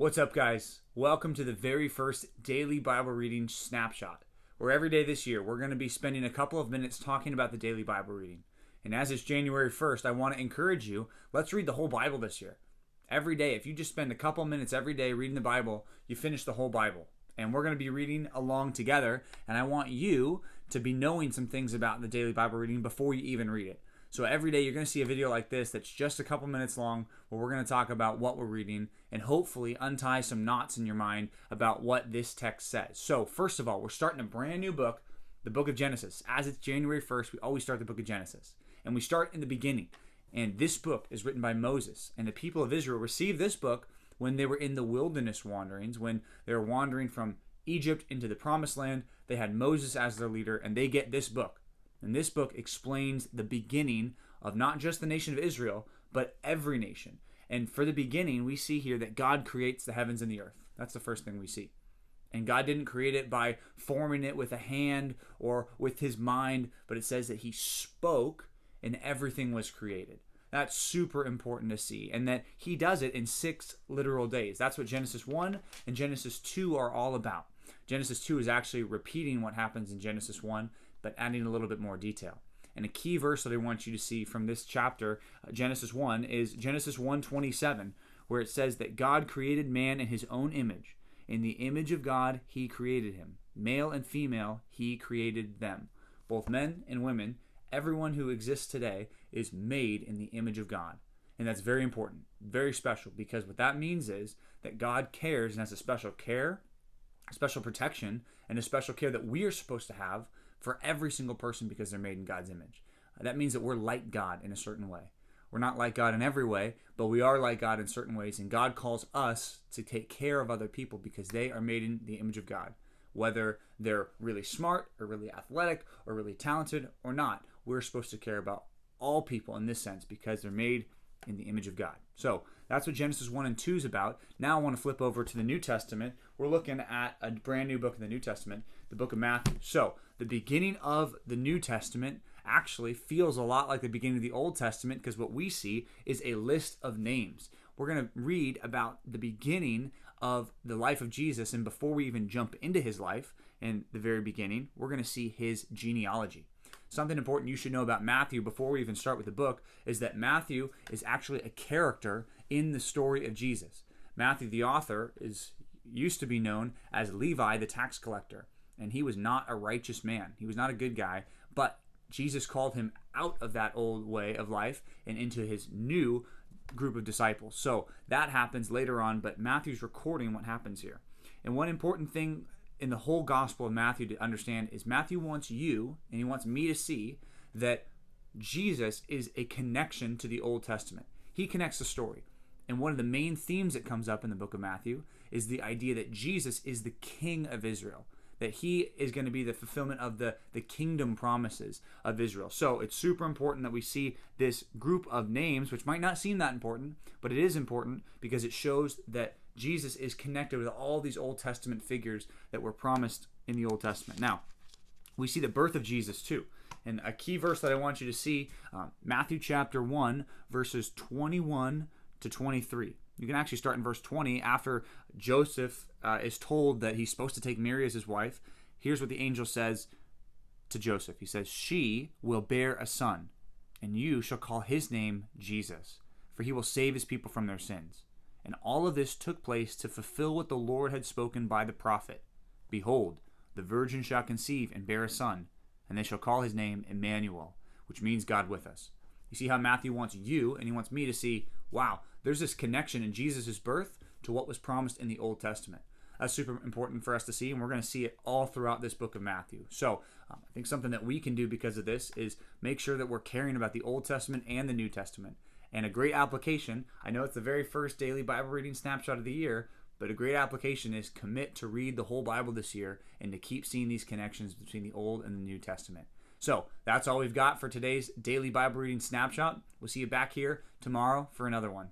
What's up, guys? Welcome to the very first daily Bible reading snapshot, where every day this year we're going to be spending a couple of minutes talking about the daily Bible reading. And as it's January 1st, I want to encourage you, let's read the whole Bible this year. Every day, if you just spend a couple minutes every day reading the Bible, you finish the whole Bible. And we're going to be reading along together, and I want you to be knowing some things about the daily Bible reading before you even read it. So every day you're going to see a video like this that's just a couple minutes long where we're going to talk about what we're reading and hopefully untie some knots in your mind about what this text says. So first of all, we're starting a brand new book, the book of Genesis. As it's January 1st, we always start the book of Genesis. And we start in the beginning. And this book is written by Moses. And the people of Israel received this book when they were in the wilderness wanderings, when they were wandering from Egypt into the promised land. They had Moses as their leader, and they get this book. And this book explains the beginning of not just the nation of Israel, but every nation. And for the beginning, we see here that God creates the heavens and the earth. That's the first thing we see. And God didn't create it by forming it with a hand or with his mind, but it says that he spoke and everything was created. That's super important to see. And that he does it in 6 literal days. That's what Genesis 1 and Genesis 2 are all about. Genesis 2 is actually repeating what happens in Genesis 1, but adding a little bit more detail. And a key verse that I want you to see from this chapter, Genesis 1, is Genesis 1:27, where it says that God created man in his own image. In the image of God, he created him. Male and female, he created them. Both men and women, everyone who exists today is made in the image of God. And that's very important, very special, because what that means is that God cares and has a special care, a special protection, and a special care that we are supposed to have for every single person because they're made in God's image. That means that we're like God in a certain way. We're not like God in every way, but we are like God in certain ways, and God calls us to take care of other people because they are made in the image of God. Whether they're really smart or really athletic or really talented or not, we're supposed to care about all people in this sense because they're made in the image of God. So that's what Genesis 1 and 2 is about. Now I want to flip over to the New Testament. We're looking at a brand new book in the New Testament, the book of Matthew. So the beginning of the New Testament actually feels a lot like the beginning of the Old Testament because what we see is a list of names. We're going to read about the beginning of the life of Jesus, and before we even jump into his life in the very beginning, we're going to see his genealogy. Something important you should know about Matthew before we even start with the book is that Matthew is actually a character in the story of Jesus. Matthew, the author, used to be known as Levi, the tax collector, and he was not a righteous man. He was not a good guy, but Jesus called him out of that old way of life and into his new group of disciples. So that happens later on, but Matthew's recording what happens here. And one important thing in the whole Gospel of Matthew to understand is Matthew wants you, and he wants me to see that Jesus is a connection to the Old Testament. He connects the story. And one of the main themes that comes up in the book of Matthew is the idea that Jesus is the King of Israel, that he is going to be the fulfillment of the kingdom promises of Israel. So it's super important that we see this group of names, which might not seem that important, but it is important because it shows that Jesus is connected with all these Old Testament figures that were promised in the Old Testament. Now, we see the birth of Jesus too. And a key verse that I want you to see, Matthew chapter 1, verses 21 to 23. You can actually start in verse 20 after Joseph is told that he's supposed to take Mary as his wife. Here's what the angel says to Joseph. He says, "She will bear a son, and you shall call his name Jesus, for he will save his people from their sins." And all of this took place to fulfill what the Lord had spoken by the prophet. "Behold, the virgin shall conceive and bear a son, and they shall call his name Emmanuel," which means God with us. You see how Matthew wants you and he wants me to see, wow, there's this connection in Jesus' birth to what was promised in the Old Testament. That's super important for us to see, and we're going to see it all throughout this book of Matthew. So I think something that we can do because of this is make sure that we're caring about the Old Testament and the New Testament. And a great application, I know it's the very first daily Bible reading snapshot of the year, but a great application is commit to read the whole Bible this year and to keep seeing these connections between the Old and the New Testament. So that's all we've got for today's daily Bible reading snapshot. We'll see you back here tomorrow for another one.